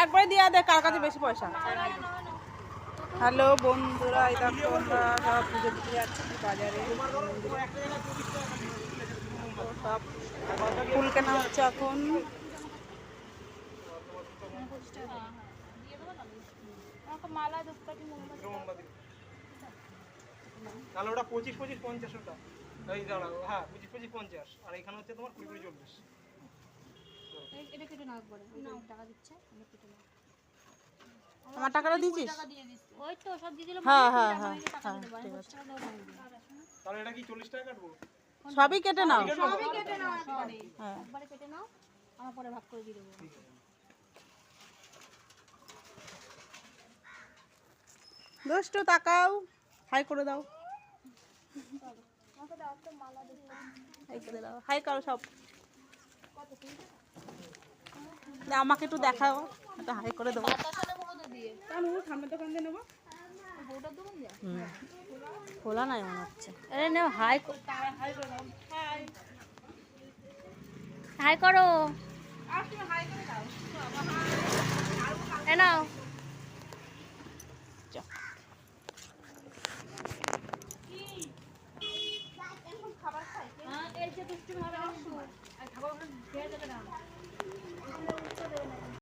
একবারে দিয়ে দে কার কাছে বেশি পয়সা। হ্যালো বন্ধুরা, এই দেখো আমরা সব পুজো দিতে যাচ্ছি বাজারে। সব ফুল কেনা হচ্ছে এখন। তাহলে ওটা 25-25-50 ওটা। এই দাঁড়াও, হ্যাঁ 25-25-50 আর এখানে হচ্ছে তোমার 20-40। এটা কেটে নাও পরে টাকা দিচ্ছে আমি কেটে নাও। আমার টাকাটা দিয়েছিস? ওই তো সব দিয়ে দিলাম। হ্যাঁ হ্যাঁ হ্যাঁ ঠিক আছে। তাহলে এটা কি 40 টাকা কাটবো? সবই কেটে নাও। সবই কেটে নাও একবারে। হ্যাঁ একবারে কেটে নাও, আমার পরে ভাগ করে দিয়ে দেবো। দুষ্টু তাকাও, হাই করে দাও। আমাকে দাও তো মালা দিতে। হাই করে দাও, হাই করো সব। আমাকে একটু দেখাও, একটা হাই করে দেবো। বাতাসা নেবো কত দিয়ে? সামনে দোকান দিয়ে নেবো। বউটার দোকান দিয়ে? খোলা নাই মনে হচ্ছে। আরে না, হাই হাই করে দাও। হাই। হাই করো। আর তুমি হাই করে দাও। এ নাও। হ্যাঁ, এই যে দুষ্টু ভাবে আসো। আর খাবার খেয়ে যাবে না।